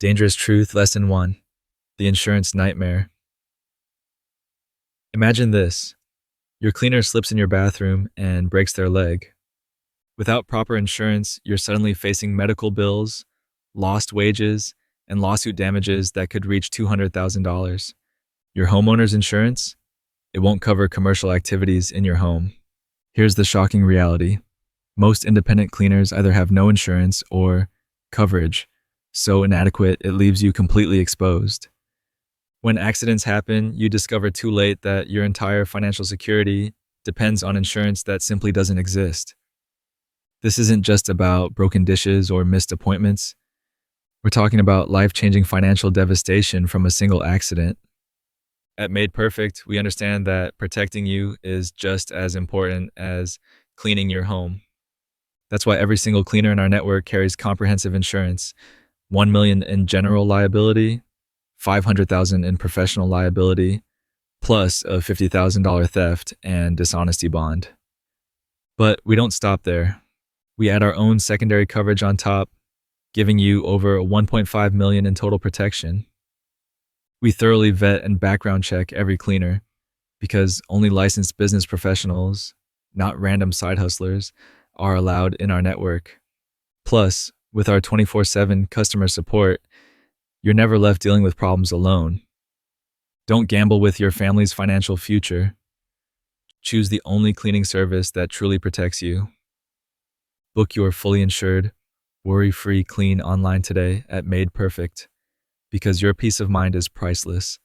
Dangerous Truth Lesson 1: The Insurance Nightmare. Imagine this: your cleaner slips in your bathroom and breaks their leg. Without proper insurance, you're suddenly facing medical bills, lost wages, and lawsuit damages that could reach $200,000. Your homeowner's insurance? It won't cover commercial activities in your home. Here's the shocking reality: most independent cleaners either have no insurance or coverage so inadequate it leaves you completely exposed. When accidents happen, you discover too late that your entire financial security depends on insurance that simply doesn't exist. This isn't just about broken dishes or missed appointments. We're talking about life-changing financial devastation from a single accident. At Made Perfect, we understand that protecting you is just as important as cleaning your home. That's why every single cleaner in our network carries comprehensive insurance: $1 million in general liability, $500,000 in professional liability, plus a $50,000 theft and dishonesty bond. But we don't stop there. We add our own secondary coverage on top, giving you over $1.5 million in total protection. We thoroughly vet and background check every cleaner, because only licensed business professionals, not random side hustlers, are allowed in our network. Plus, with our 24/7 customer support, you're never left dealing with problems alone. Don't gamble with your family's financial future. Choose the only cleaning service that truly protects you. Book your fully insured, worry-free clean online today at Made Perfect, because your peace of mind is priceless.